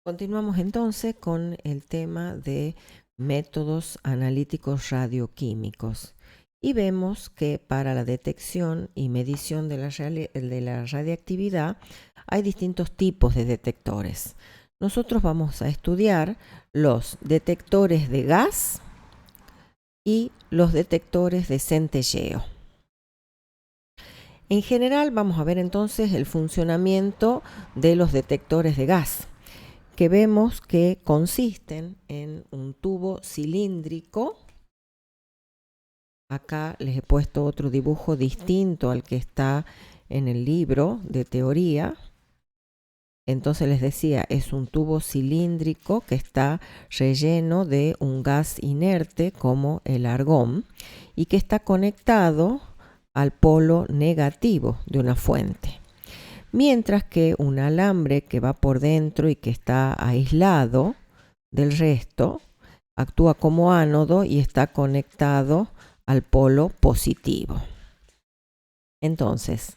Continuamos entonces con el tema de métodos analíticos radioquímicos y vemos que para la detección y medición de la radiactividad hay distintos tipos de detectores. Nosotros vamos a estudiar los detectores de gas y los detectores de centelleo. En general vamos a ver entonces el funcionamiento de los detectores de gas, que vemos que consisten en un tubo cilíndrico. Acá les he puesto otro dibujo distinto al que está en el libro de teoría. Entonces les decía, es un tubo cilíndrico que está relleno de un gas inerte como el argón y que está conectado al polo negativo de una fuente. Mientras que un alambre que va por dentro y que está aislado del resto actúa como ánodo y está conectado al polo positivo. Entonces,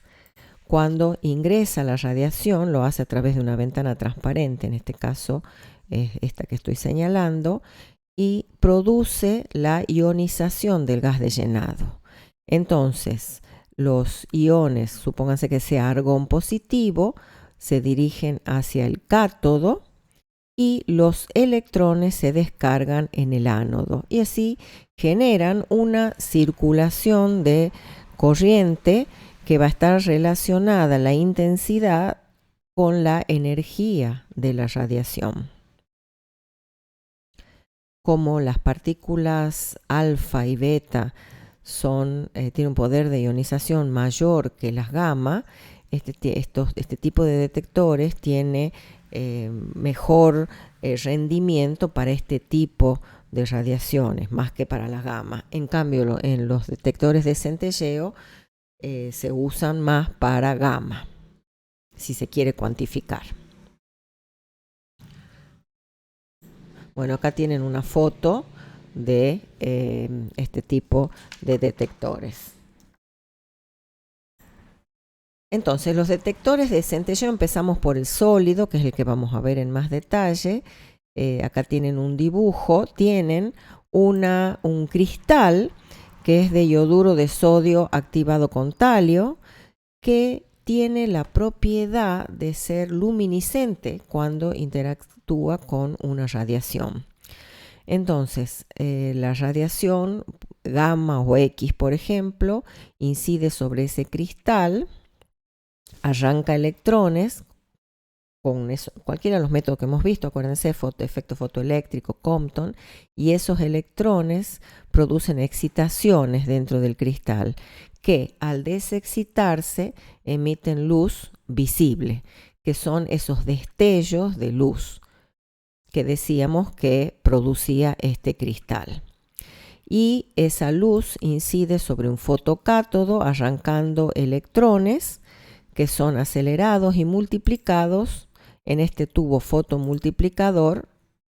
cuando ingresa la radiación, lo hace a través de una ventana transparente, en este caso es esta que estoy señalando, y produce la ionización del gas de llenado. Entonces, los iones, supónganse que sea argón positivo, se dirigen hacia el cátodo y los electrones se descargan en el ánodo y así generan una circulación de corriente que va a estar relacionada la intensidad con la energía de la radiación. Como las partículas alfa y beta tienen un poder de ionización mayor que las gamma, este tipo de detectores tiene mejor rendimiento para este tipo de radiaciones, más que para las gamma. En cambio, en los detectores de centelleo se usan más para gamma, si se quiere cuantificar. Bueno, acá tienen una foto de este tipo de detectores. Entonces, los detectores de centelleo, empezamos por el sólido, que es el que vamos a ver en más detalle. Acá tienen un dibujo, tienen un cristal que es de ioduro de sodio activado con talio, que tiene la propiedad de ser luminiscente cuando interactúa con una radiación. Entonces, la radiación gamma o X, por ejemplo, incide sobre ese cristal, arranca electrones con cualquiera de los métodos que hemos visto, acuérdense, efecto fotoeléctrico, Compton, y esos electrones producen excitaciones dentro del cristal que al desexcitarse emiten luz visible, que son esos destellos de luz que decíamos que producía este cristal. Y esa luz incide sobre un fotocátodo arrancando electrones que son acelerados y multiplicados en este tubo fotomultiplicador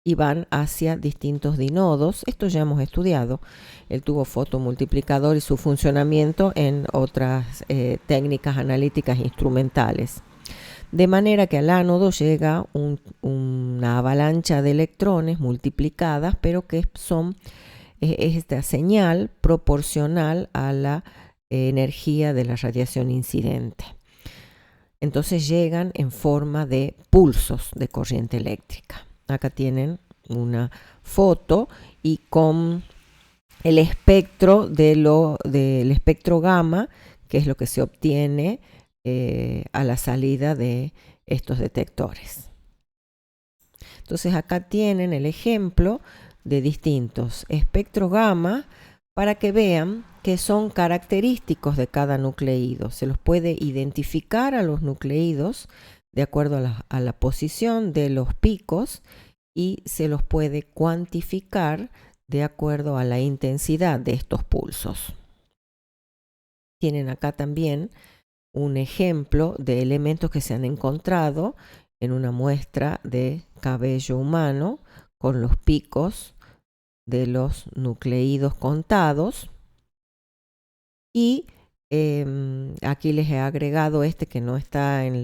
y van hacia distintos dinodos. Esto ya hemos estudiado, el tubo fotomultiplicador y su funcionamiento en otras técnicas analíticas instrumentales. De manera que al ánodo llega una avalancha de electrones multiplicadas, pero que es esta señal proporcional a la energía de la radiación incidente. Entonces llegan en forma de pulsos de corriente eléctrica. Acá tienen una foto y con el espectro del espectro gamma, que es lo que se obtiene a la salida de estos detectores. Entonces acá tienen el ejemplo de distintos espectros gamma para que vean que son característicos de cada nucleído. Se los puede identificar a los nucleídos de acuerdo a la posición de los picos y se los puede cuantificar de acuerdo a la intensidad de estos pulsos. Tienen acá también un ejemplo de elementos que se han encontrado en una muestra de cabello humano con los picos de los nucleídos contados. Y aquí les he agregado este que no está en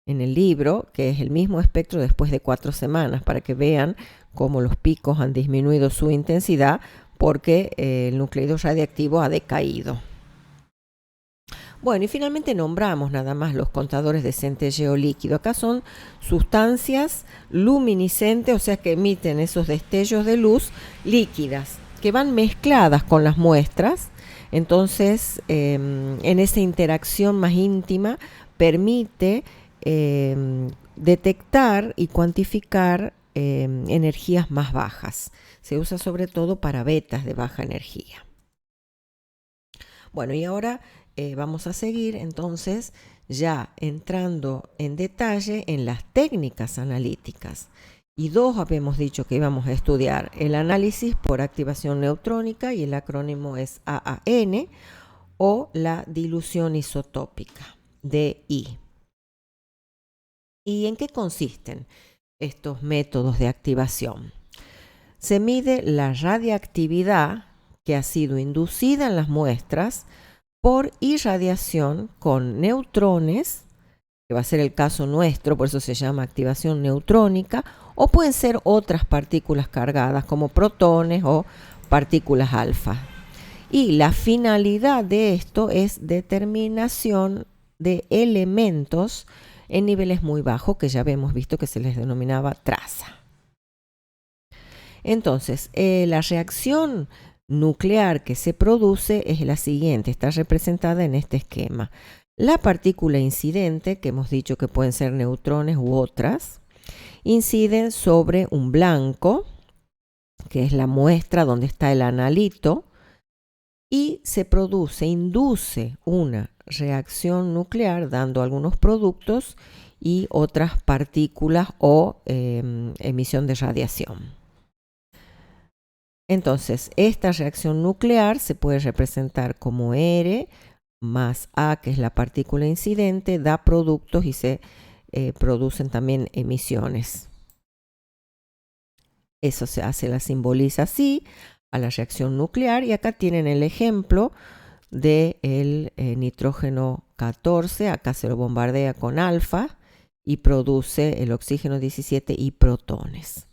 en el libro, que es el mismo espectro después de 4 semanas, para que vean cómo los picos han disminuido su intensidad porque el nucleido radiactivo ha decaído. Bueno, y finalmente nombramos nada más los contadores de centelleo líquido. Acá son sustancias luminiscentes, o sea que emiten esos destellos de luz líquidas, que van mezcladas con las muestras. Entonces, en esa interacción más íntima, permite detectar y cuantificar energías más bajas. Se usa sobre todo para betas de baja energía. Bueno, y ahora vamos a seguir entonces ya entrando en detalle en las técnicas analíticas. Y dos habíamos dicho que íbamos a estudiar: el análisis por activación neutrónica, y el acrónimo es AAN, o la dilución isotópica, DI. ¿Y en qué consisten estos métodos de activación? Se mide la radiactividad que ha sido inducida en las muestras por irradiación con neutrones, que va a ser el caso nuestro, por eso se llama activación neutrónica, o pueden ser otras partículas cargadas como protones o partículas alfa. Y la finalidad de esto es determinación de elementos en niveles muy bajos, que ya habíamos visto que se les denominaba traza. Entonces, la reacción nuclear que se produce es la siguiente, está representada en este esquema. La partícula incidente, que hemos dicho que pueden ser neutrones u otras, inciden sobre un blanco, que es la muestra donde está el analito, y se induce una reacción nuclear dando algunos productos y otras partículas o emisión de radiación. Entonces, esta reacción nuclear se puede representar como R más A, que es la partícula incidente, da productos y se producen también emisiones. Eso se la simboliza así a la reacción nuclear, y acá tienen el ejemplo del nitrógeno 14, acá se lo bombardea con alfa y produce el oxígeno 17 y protones.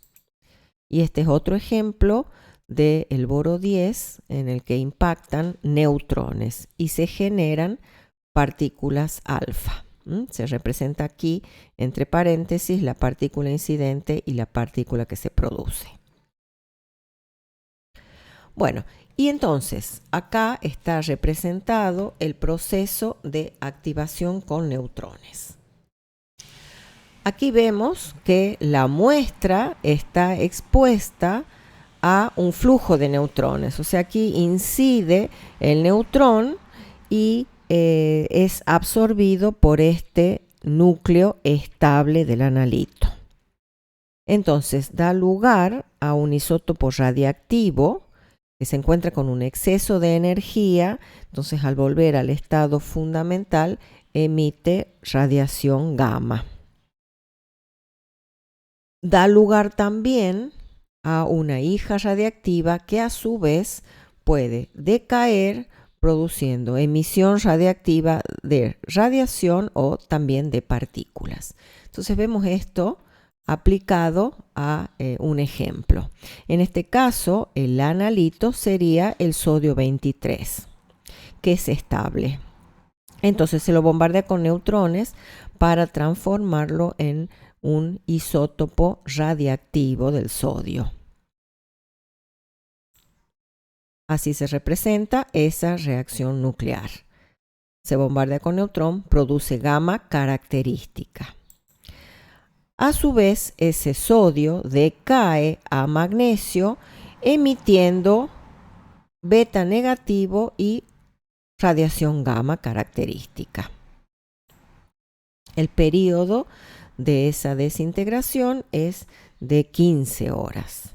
Y este es otro ejemplo del boro 10 en el que impactan neutrones y se generan partículas alfa. Se representa aquí entre paréntesis la partícula incidente y la partícula que se produce. Bueno, y entonces acá está representado el proceso de activación con neutrones. Aquí vemos que la muestra está expuesta a un flujo de neutrones, o sea, aquí incide el neutrón y es absorbido por este núcleo estable del analito. Entonces da lugar a un isótopo radiactivo que se encuentra con un exceso de energía, entonces al volver al estado fundamental emite radiación gamma. Da lugar también a una hija radiactiva que a su vez puede decaer produciendo emisión radiactiva de radiación o también de partículas. Entonces vemos esto aplicado a un ejemplo. En este caso, el analito sería el sodio 23, que es estable. Entonces se lo bombardea con neutrones para transformarlo en un isótopo radiactivo del sodio. Así se representa esa reacción nuclear. Se bombardea con neutrón, produce gamma característica. A su vez, ese sodio decae a magnesio emitiendo beta negativo y radiación gamma característica. El periodo de esa desintegración es de 15 horas.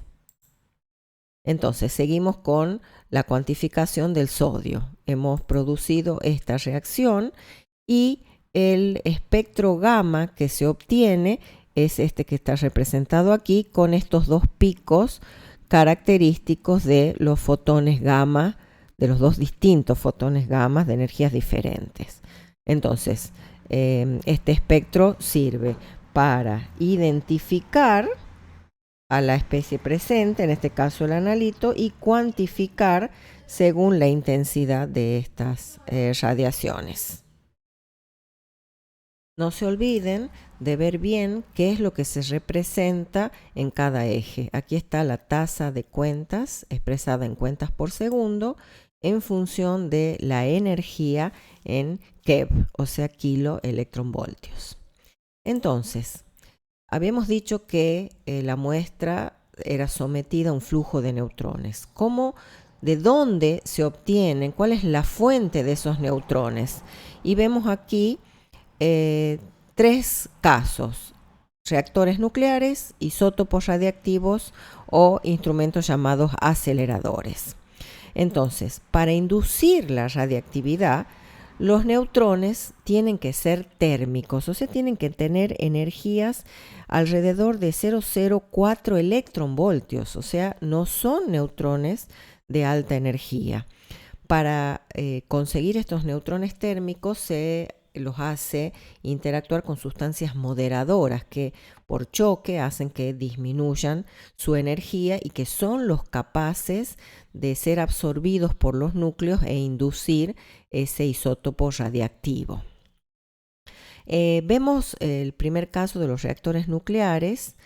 Entonces, seguimos con la cuantificación del sodio. Hemos producido esta reacción y el espectro gamma que se obtiene es este que está representado aquí con estos dos picos característicos de los fotones gamma, de los dos distintos fotones gamma de energías diferentes. Entonces, este espectro sirve para identificar a la especie presente, en este caso el analito, y cuantificar según la intensidad de estas radiaciones. No se olviden de ver bien qué es lo que se representa en cada eje. Aquí está la tasa de cuentas expresada en cuentas por segundo en función de la energía en keV, o sea, kiloelectronvoltios. Entonces, habíamos dicho que la muestra era sometida a un flujo de neutrones. ¿De dónde se obtienen? ¿Cuál es la fuente de esos neutrones? Y vemos aquí 3 casos: reactores nucleares, isótopos radiactivos o instrumentos llamados aceleradores. Entonces, para inducir la radiactividad, los neutrones tienen que ser térmicos, o sea, tienen que tener energías alrededor de 0,04 electronvoltios, o sea, no son neutrones de alta energía. Para conseguir estos neutrones térmicos se los hace interactuar con sustancias moderadoras que por choque hacen que disminuyan su energía y que son los capaces de ser absorbidos por los núcleos e inducir ese isótopo radiactivo. Vemos el primer caso de los reactores nucleares,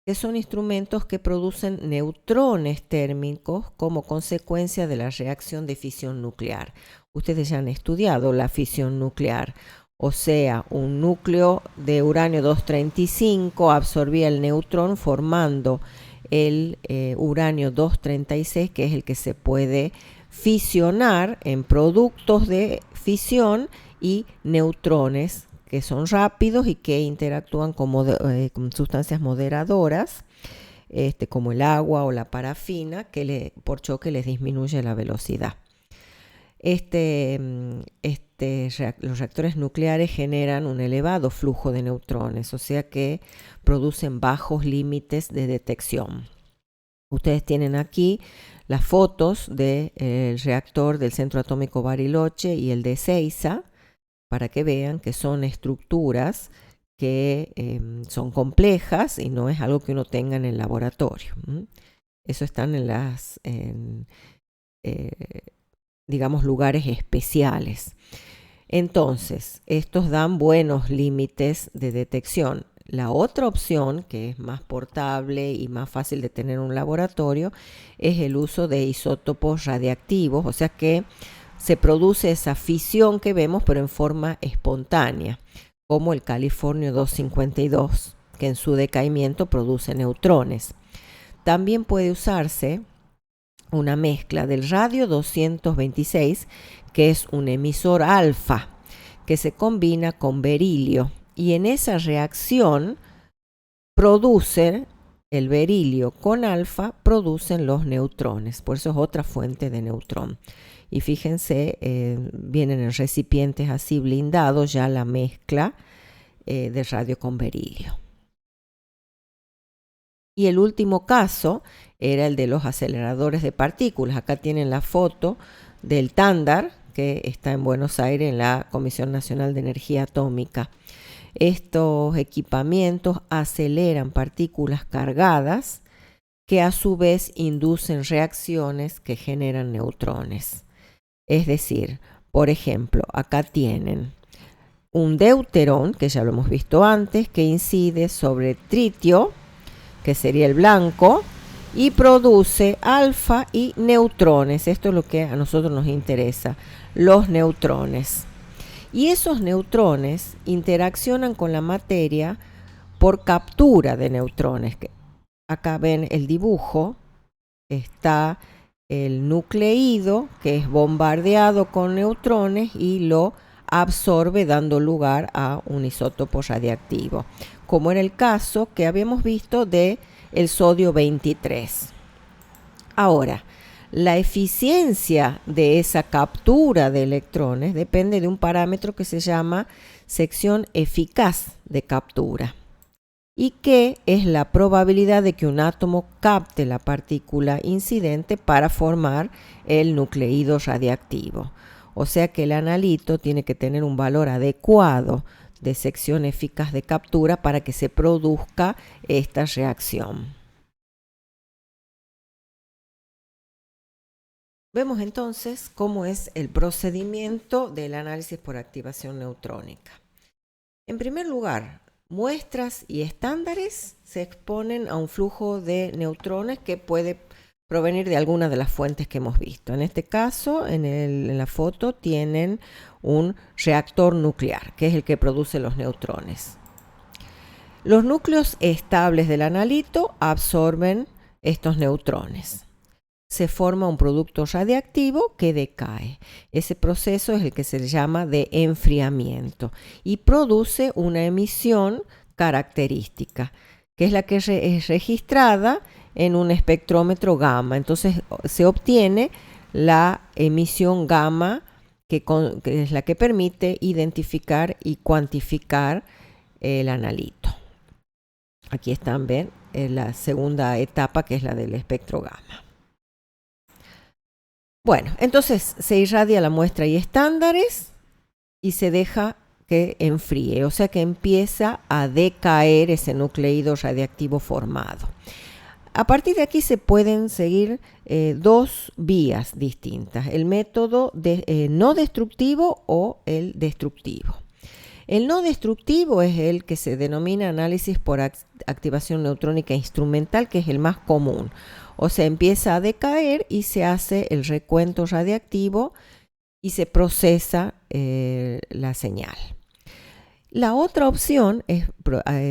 que son instrumentos que producen neutrones térmicos como consecuencia de la reacción de fisión nuclear. Ustedes ya han estudiado la fisión nuclear, o sea, un núcleo de uranio 235 absorbía el neutrón formando el uranio 236, que es el que se puede fisionar en productos de fisión, y neutrones que son rápidos y que interactúan con sustancias moderadoras, como el agua o la parafina, que por choque les disminuye la velocidad. Los reactores nucleares generan un elevado flujo de neutrones, o sea que producen bajos límites de detección. Ustedes tienen aquí las fotos del reactor del Centro Atómico Bariloche y el de Ezeiza, para que vean que son estructuras que son complejas y no es algo que uno tenga en el laboratorio. Eso están digamos, lugares especiales. Entonces, estos dan buenos límites de detección. La otra opción, que es más portable y más fácil de tener en un laboratorio, es el uso de isótopos radiactivos, o sea que se produce esa fisión que vemos, pero en forma espontánea, como el californio 252, que en su decaimiento produce neutrones. También puede usarse una mezcla del radio 226, que es un emisor alfa, que se combina con berilio, y en esa reacción el berilio con alfa producen los neutrones, por eso es otra fuente de neutrón. Y fíjense, vienen en recipientes así blindados ya la mezcla de radio con berilio. Y el último caso era el de los aceleradores de partículas. Acá tienen la foto del TANDAR, que está en Buenos Aires en la Comisión Nacional de Energía Atómica. Estos equipamientos aceleran partículas cargadas que a su vez inducen reacciones que generan neutrones. Es decir, por ejemplo, acá tienen un deuterón, que ya lo hemos visto antes, que incide sobre tritio, que sería el blanco, y produce alfa y neutrones. Esto es lo que a nosotros nos interesa, los neutrones. Y esos neutrones interaccionan con la materia por captura de neutrones. Acá ven el dibujo, está el nucleído que es bombardeado con neutrones y lo absorbe dando lugar a un isótopo radiactivo, como en el caso que habíamos visto de el sodio 23. Ahora, la eficiencia de esa captura de electrones depende de un parámetro que se llama sección eficaz de captura, y que es la probabilidad de que un átomo capte la partícula incidente para formar el nucleído radiactivo. O sea que el analito tiene que tener un valor adecuado de sección eficaz de captura para que se produzca esta reacción. Vemos entonces cómo es el procedimiento del análisis por activación neutrónica. En primer lugar, muestras y estándares se exponen a un flujo de neutrones que puede provenir de alguna de las fuentes que hemos visto. En este caso, en la foto tienen un reactor nuclear, que es el que produce los neutrones. Los núcleos estables del analito absorben estos neutrones. Se forma un producto radiactivo que decae. Ese proceso es el que se llama de enfriamiento y produce una emisión característica, que es la que es registrada en un espectrómetro gamma. Entonces se obtiene la emisión gamma que es la que permite identificar y cuantificar el analito. Aquí están, ven, la segunda etapa, que es la del espectro gamma. Bueno, entonces se irradia la muestra y estándares y se deja que enfríe, o sea que empieza a decaer ese nucleido radiactivo formado. A partir de aquí se pueden seguir dos vías distintas, el método no destructivo o el destructivo. El no destructivo es el que se denomina análisis por activación neutrónica instrumental, que es el más común. O sea, empieza a decaer y se hace el recuento radiactivo y se procesa la señal. La otra opción es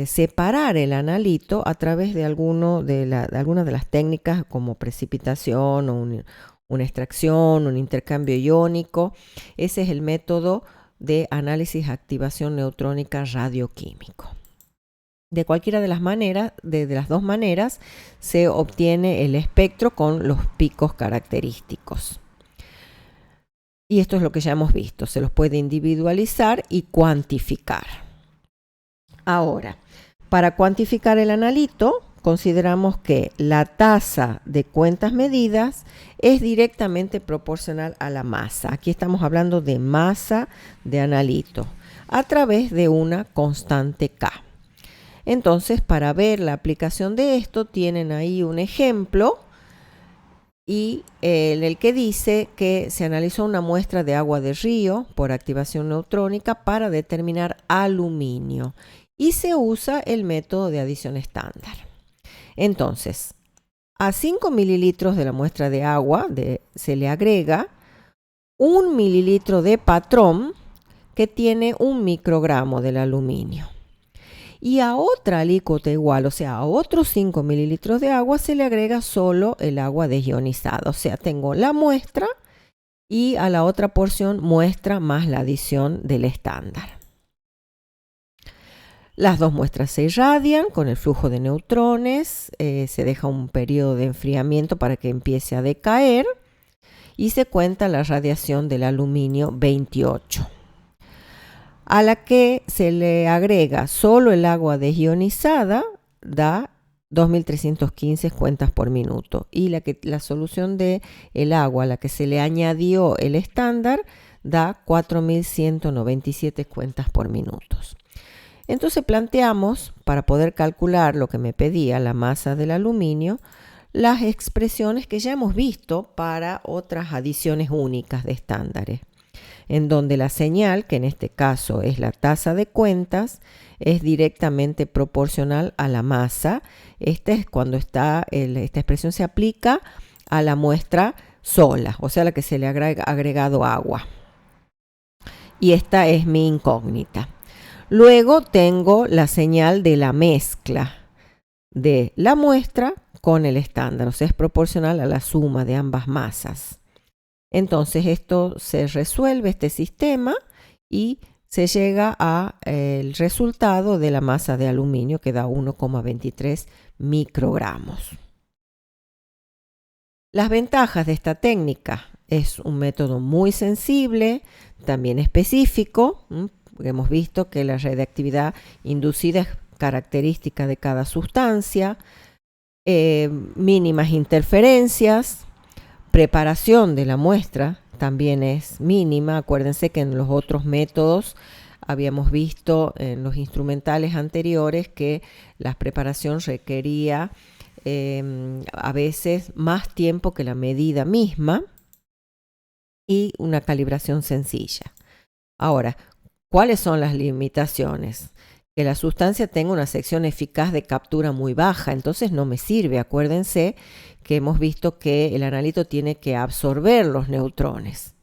separar el analito a través de algunas de las técnicas como precipitación o una extracción, un intercambio iónico. Ese es el método de análisis activación neutrónica radioquímico. De cualquiera de las maneras, de las dos maneras, se obtiene el espectro con los picos característicos. Y esto es lo que ya hemos visto, se los puede individualizar y cuantificar. Ahora, para cuantificar el analito, consideramos que la tasa de cuentas medidas es directamente proporcional a la masa. Aquí estamos hablando de masa de analito a través de una constante K. Entonces, para ver la aplicación de esto, tienen ahí un ejemplo y en el que dice que se analizó una muestra de agua de río por activación neutrónica para determinar aluminio y se usa el método de adición estándar. Entonces, a 5 mililitros de la muestra de agua se le agrega 1 mililitro de patrón que tiene 1 microgramo del aluminio. Y a otra alícuota igual, o sea, a otros 5 mililitros de agua se le agrega solo el agua desionizada. O sea, tengo la muestra y a la otra porción muestra más la adición del estándar. Las dos muestras se irradian con el flujo de neutrones, se deja un periodo de enfriamiento para que empiece a decaer y se cuenta la radiación del aluminio 28. A la que se le agrega solo el agua desionizada, da 2.315 cuentas por minuto. Y la solución del agua a la que se le añadió el estándar da 4.197 cuentas por minuto. Entonces planteamos, para poder calcular lo que me pedía la masa del aluminio, las expresiones que ya hemos visto para otras adiciones únicas de estándares, en donde la señal, que en este caso es la tasa de cuentas, es directamente proporcional a la masa. Esta es cuando esta expresión se aplica a la muestra sola, o sea, a la que se le ha agregado agua. Y esta es mi incógnita. Luego tengo la señal de la mezcla de la muestra con el estándar, o sea, es proporcional a la suma de ambas masas. Entonces esto se resuelve, este sistema, y se llega al resultado de la masa de aluminio, que da 1,23 microgramos. Las ventajas de esta técnica: es un método muy sensible, también específico. Hemos visto que la radiactividad inducida es característica de cada sustancia, mínimas interferencias, preparación de la muestra también es mínima. Acuérdense que en los otros métodos habíamos visto en los instrumentales anteriores que la preparación requería a veces más tiempo que la medida misma y una calibración sencilla. Ahora, ¿cuáles son las limitaciones? Que la sustancia tenga una sección eficaz de captura muy baja, entonces no me sirve. Acuérdense que hemos visto que el analito tiene que absorber los neutrones.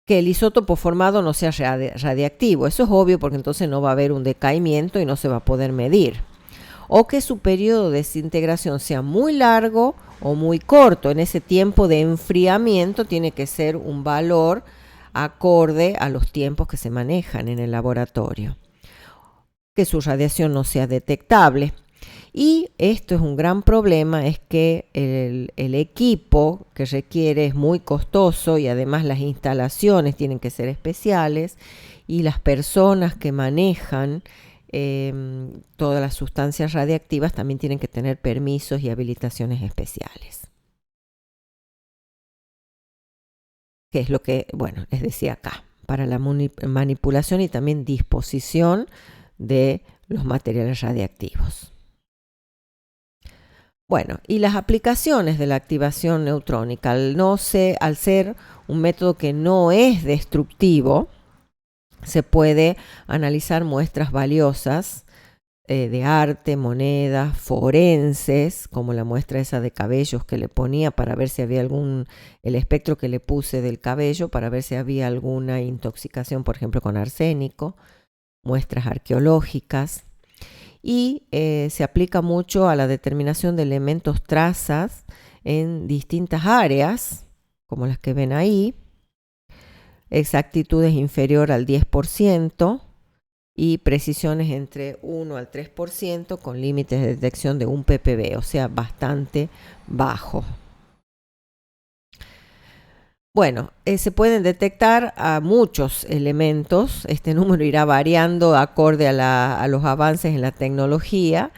Que el isótopo formado no sea radiactivo, eso es obvio porque entonces no va a haber un decaimiento y no se va a poder medir. O que su periodo de desintegración sea muy largo o muy corto. En ese tiempo de enfriamiento tiene que ser un valor acorde a los tiempos que se manejan en el laboratorio. Que su radiación no sea detectable. Y esto es un gran problema, es que el equipo que requiere es muy costoso y además las instalaciones tienen que ser especiales y las personas que manejan todas las sustancias radiactivas también tienen que tener permisos y habilitaciones especiales. Que es lo que, bueno, les decía acá, para la manipulación y también disposición de los materiales radiactivos. Bueno, y las aplicaciones de la activación neutrónica, al ser un método que no es destructivo, se puede analizar muestras valiosas de arte, monedas, forenses, como la muestra esa de cabellos que le ponía para ver si había el espectro que le puse del cabello, para ver si había alguna intoxicación, por ejemplo, con arsénico, muestras arqueológicas. Y se aplica mucho a la determinación de elementos trazas en distintas áreas, como las que ven ahí, exactitudes inferior al 10% y precisiones entre 1 al 3% con límites de detección de 1 ppb, o sea, bastante bajo. Bueno, se pueden detectar a muchos elementos. Este número irá variando acorde a los avances en la tecnología.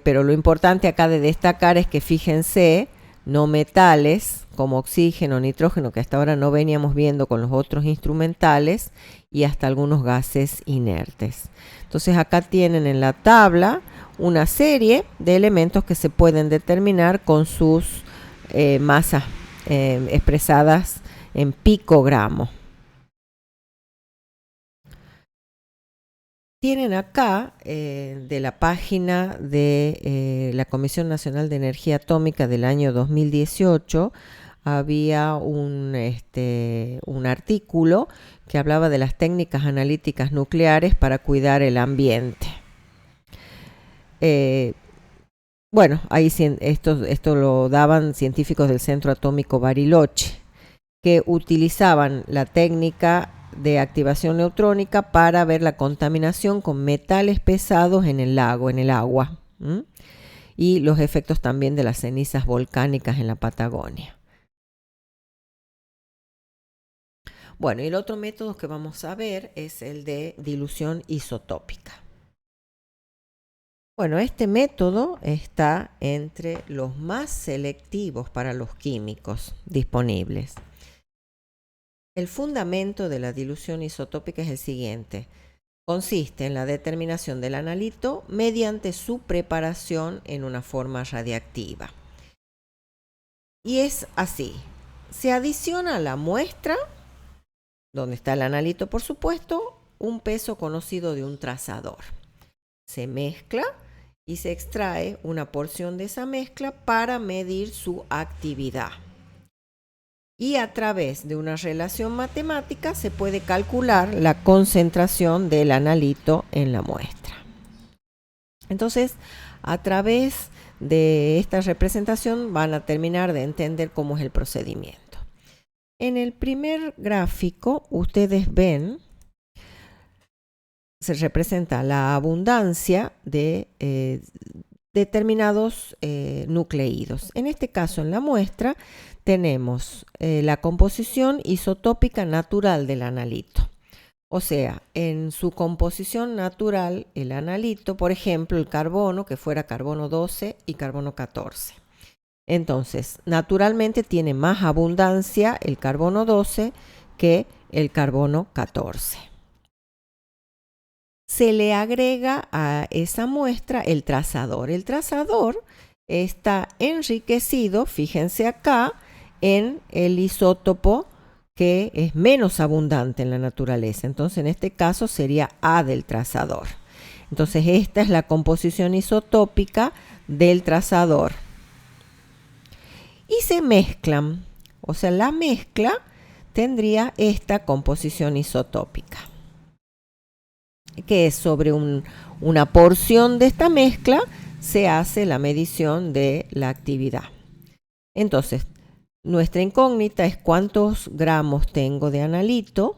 Pero lo importante acá de destacar es que fíjense, no metales como oxígeno, nitrógeno, que hasta ahora no veníamos viendo con los otros instrumentales, y hasta algunos gases inertes. Entonces acá tienen en la tabla una serie de elementos que se pueden determinar con sus masas expresadas en picogramos. Tienen acá de la página de la Comisión Nacional de Energía Atómica del año 2018, había un artículo que hablaba de las técnicas analíticas nucleares para cuidar el ambiente. Bueno, ahí esto lo daban científicos del Centro Atómico Bariloche, que utilizaban la técnica de activación neutrónica para ver la contaminación con metales pesados en el lago, en el agua, y los efectos también de las cenizas volcánicas en la Patagonia. Bueno, y el otro método que vamos a ver es el de dilución isotópica. Bueno, este método está entre los más selectivos para los químicos disponibles. El fundamento de la dilución isotópica es el siguiente. Consiste en la determinación del analito mediante su preparación en una forma radiactiva. Y es así. Se adiciona a la muestra, donde está el analito por supuesto, un peso conocido de un trazador. Se mezcla y se extrae una porción de esa mezcla para medir su actividad. Y a través de una relación matemática se puede calcular la concentración del analito en la muestra. Entonces, a través de esta representación van a terminar de entender cómo es el procedimiento. En el primer gráfico, ustedes ven, se representa la abundancia de determinados nucleídos. En este caso, en la muestra, tenemos la composición isotópica natural del analito. O sea, en su composición natural, el analito, por ejemplo, el carbono, que fuera carbono 12 y carbono 14. Entonces, naturalmente tiene más abundancia el carbono 12 que el carbono 14. Se le agrega a esa muestra el trazador. El trazador está enriquecido, fíjense acá, en el isótopo que es menos abundante en la naturaleza. Entonces, en este caso sería A del trazador. Entonces, esta es la composición isotópica del trazador. Y se mezclan. O sea, la mezcla tendría esta composición isotópica, que es sobre una porción de esta mezcla se hace la medición de la actividad. Entonces, nuestra incógnita es cuántos gramos tengo de analito.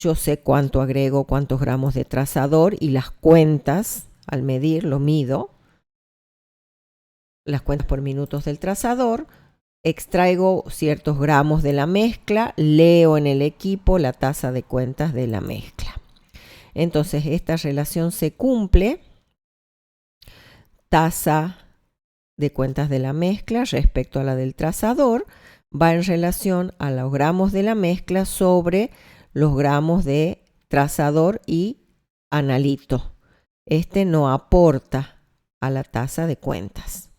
Yo sé cuánto agrego, cuántos gramos de trazador y las cuentas, al medir, lo mido. Las cuentas por minutos del trazador. Extraigo ciertos gramos de la mezcla, leo en el equipo la tasa de cuentas de la mezcla. Entonces, esta relación se cumple. Tasa de cuentas de la mezcla respecto a la del trazador va en relación a los gramos de la mezcla sobre los gramos de trazador y analito. Este no aporta a la tasa de cuentas.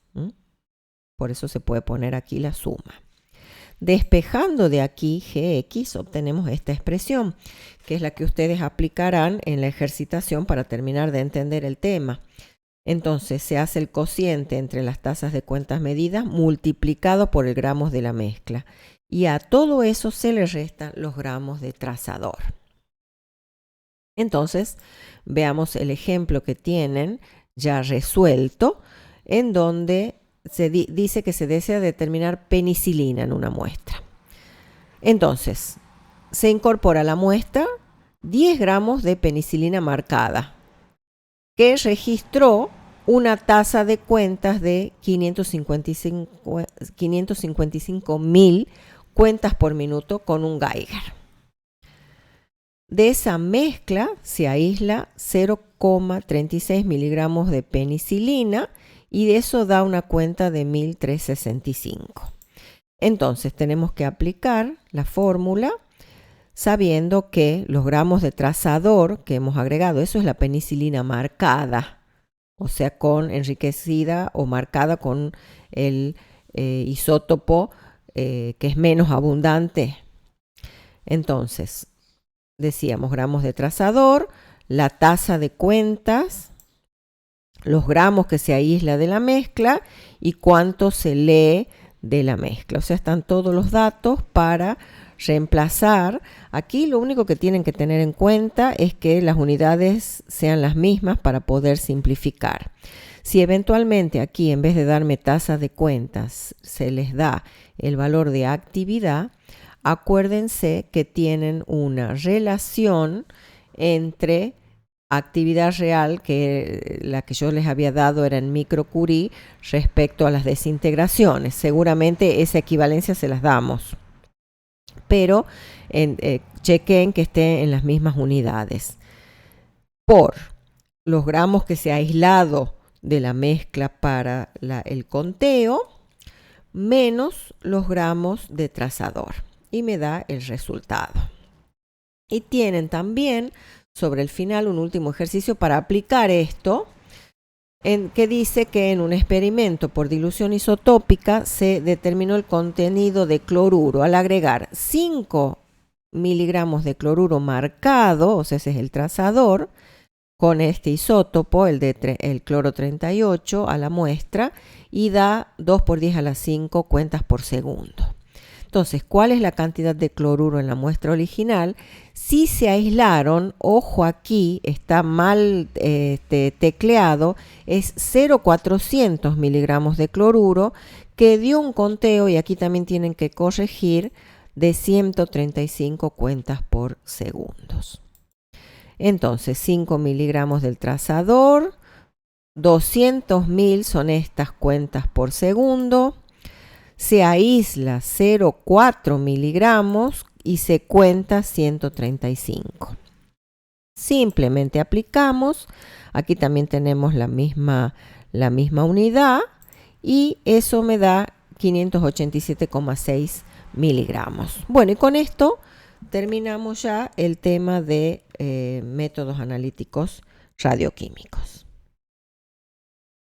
Por eso se puede poner aquí la suma. Despejando de aquí Gx obtenemos esta expresión, que es la que ustedes aplicarán en la ejercitación para terminar de entender el tema. Entonces se hace el cociente entre las tasas de cuentas medidas multiplicado por el gramos de la mezcla. Y a todo eso se le restan los gramos de trazador. Entonces veamos el ejemplo que tienen ya resuelto, en donde se dice que se desea determinar penicilina en una muestra. Entonces, se incorpora a la muestra 10 gramos de penicilina marcada, que registró una tasa de cuentas de 555.000 cuentas por minuto con un Geiger. De esa mezcla se aísla 0,36 miligramos de penicilina y de eso da una cuenta de 1.365. Entonces tenemos que aplicar la fórmula sabiendo que los gramos de trazador que hemos agregado, eso es la penicilina marcada, o sea, con enriquecida o marcada con el isótopo que es menos abundante. Entonces, decíamos gramos de trazador, la tasa de cuentas, los gramos que se aísla de la mezcla y cuánto se lee de la mezcla. O sea, están todos los datos para reemplazar. Aquí lo único que tienen que tener en cuenta es que las unidades sean las mismas para poder simplificar. Si eventualmente aquí, en vez de darme tasa de cuentas, se les da el valor de actividad, acuérdense que tienen una relación entre actividad real, que la que yo les había dado era en microcurie, respecto a las desintegraciones. Seguramente esa equivalencia se las damos, pero chequen que esté en las mismas unidades. Por los gramos que se ha aislado de la mezcla para el conteo, menos los gramos de trazador, y me da el resultado. Y tienen también sobre el final un último ejercicio para aplicar esto, que dice que en un experimento por dilución isotópica se determinó el contenido de cloruro al agregar 5 miligramos de cloruro marcado, o sea, ese es el trazador, con este isótopo, el cloro 38, a la muestra, y da 2 por 10 a la 5 cuentas por segundo. Entonces, ¿cuál es la cantidad de cloruro en la muestra original? Si se aislaron, ojo aquí, está mal tecleado, es 0,400 miligramos de cloruro, que dio un conteo, y aquí también tienen que corregir, de 135 cuentas por segundos. Entonces, 5 miligramos del trazador, 200.000 son estas cuentas por segundo. Se aísla 0,4 miligramos y se cuenta 135. Simplemente aplicamos, aquí también tenemos la misma unidad, y eso me da 587,6 miligramos. Bueno, y con esto terminamos ya el tema de métodos analíticos radioquímicos.